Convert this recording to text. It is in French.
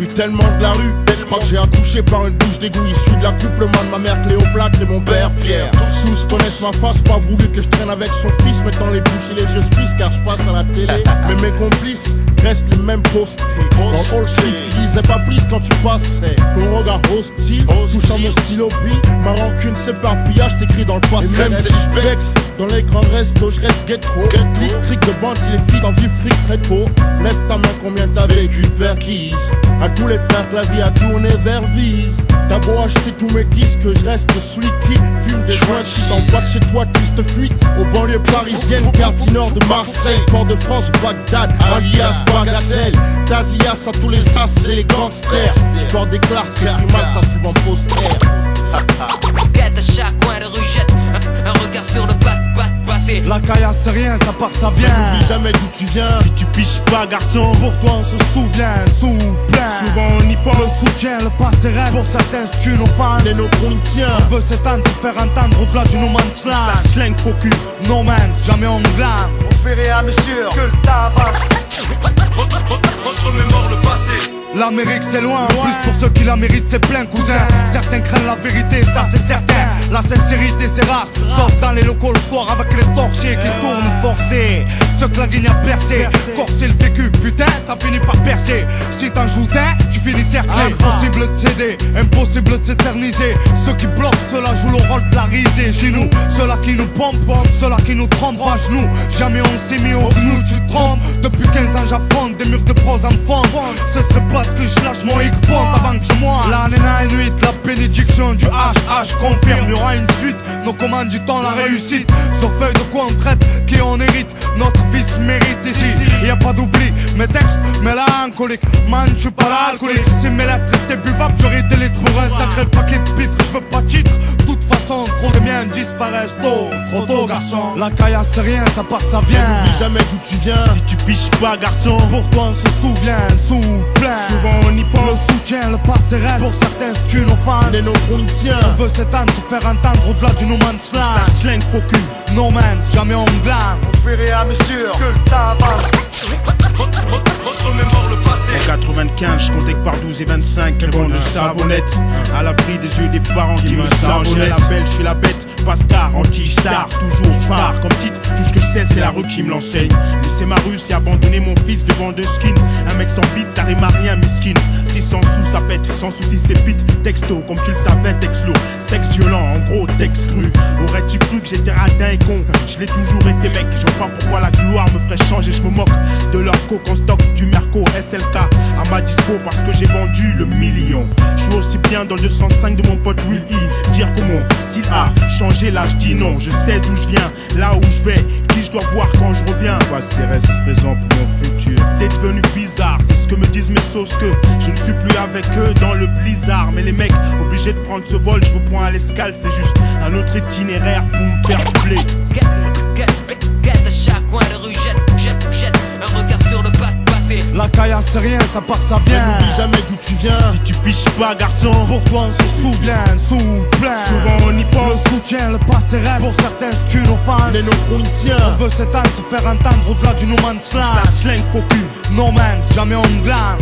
suis tellement de la rue, je crois que j'ai accouché par une douche d'égout issue de l'accouplement de ma mère Cléopâtre et mon père Pierre. Tous connaissent ma face, pas voulu que je traîne avec son fils, mettant les bouches et les yeux spliss car je passe à la télé. Mais mes complices restent les mêmes postés. Dans All Street, ils disaient pas plus quand tu passais. Ton regard hostile, touchant mon stylo puis ma rancune s'éparpilla, je t'écris dans le passé. Et même si je vexe, dans les grands restos, je reste ghetto. Trick de bandit, les filles dans vivre fric très tôt. Lève ta main, combien t'as vécu de perquise. À tous les frères que la vie a tourné vers bise. T'as beau acheter tous mes disques, je reste celui qui fume des joints. Si t'en bas de chez toi, triste fuite aux banlieues parisiennes, quartier nord de Marseille, Fort-de-France, Bagdad, alias Bagatelle. T'as de lias à tous les as et les gangsters. Histoire des Clarks, c'est plus mal, ça se trouve en poster. Quête à chaque coin de rue, jette un regard sur le passé. La caillasse c'est rien, ça part, ça vient. N'oublie jamais d'où tu viens. Si tu piches pas garçon, Pour toi on se souvient, souple. souvent on y pense. Le soutien, le passé reste. Pour certains c'est une offense. Les nôtres on y tient. On veut s'étendre, se faire entendre au-delà du no man's land. Ça schlingue faux cul. No man, jamais on glane. Au fur et à mesure que le temps avance, remémore le passé. L'Amérique c'est loin, plus pour ceux qui la méritent c'est plein cousin. Certains craignent la vérité, ça c'est certain. La sincérité c'est rare, sauf dans les locaux le soir avec les torchés qui tournent forcés. Ceux que la guigne a percé, corser le vécu, putain ça finit par percer. Si t'en joues un, tu finis cerclé. Impossible de céder, impossible de s'éterniser. Ceux qui bloquent, ceux-là jouent le rôle de la risée. Chez nous, ceux-là qui nous pompent, ceux-là qui nous trompent à genoux. Jamais on s'est mis au genou, tu te trompes. Depuis 15 ans j'affronte des murs de prose en fond. Ce serait pas que je lâche mon hic-ponte avant que je moire. La nena et nuit, la bénédiction du HH confirme, y aura une suite. Nos commanditons la réussite. Sur feuille de quoi on traite, qui on hérite. Notre fils mérite ici, y a pas d'oubli. Mes textes, mélancoliques, man je suis pas l'alcoolique. Si mes lettres étaient buvables, j'aurais des litres pour un sacré paquet de pitres. Je veux pas titre, de toute façon trop de miens disparaissent tôt. Trop tôt garçon, la caillasse c'est rien, ça part ça vient. N'oublie jamais d'où tu viens. Si tu piches pas garçon, Pour toi on se souvient, souple. souvent on y Le pense. soutien, le passé reste. Pour certains c'est une offense. Les nôtres on y tient. On veut s'étendre, se faire entendre au-delà du no man's land. Ça schlingue faux cul. No man, jamais on glane. Au fur et à mesure que le temps avance, remémore le passé. En 95, je comptais que par 12 et 25, quelle bande de savonnettes. À l'abri des yeux des parents qui me savonnaient. La belle, je suis la bête, pas star, anti-star. Toujours, je pars comme titre, tout ce que je sais, c'est la rue qui me l'enseigne. Laisser ma rue, c'est abandonner mon fils devant deux skins. Un mec sans bite, ça rime à rien, miskin. Si sans sous, ça pète, sans souci, c'est pite. Texto, comme tu le savais, texte lourd. Sexe violent, en gros, texte cru. Aurais-tu cru que j'étais radin et con? Je l'ai toujours été, mec. Je vois pas pourquoi la gloire me ferait changer. Je me moque de leur coke en stock, du Merco, SLK à ma dispo parce que j'ai vendu le million. Je suis aussi bien dans le 205 de mon pote Will E. Dire que mon style a changé, là je dis non. Je sais d'où je viens, là où je vais, qui je dois voir quand je reviens. Voici reste présent pour mon futur. T'es devenu bizarre, c'est ce que me disent mes sauces, que je ne suis plus avec eux dans le blizzard. Mais les mecs, obligés de prendre ce vol, je vous prends à l'escale, c'est juste un autre itinéraire pour me faire du blé. Quête à chaque coin de rue, jette un regard sur le passé. La caillasse c'est rien, ça part ça vient. N'oublie jamais d'où tu viens. Si tu piches pas garçon, Pour toi on se souvient, souple. souvent on y pense. Le soutien, le passé reste. Pour certains c'est une offense. Les nôtres on y tient. On veut s'étendre, se faire entendre au-delà du no man's land. Ça schlingue faux cul. No man, jamais on glane.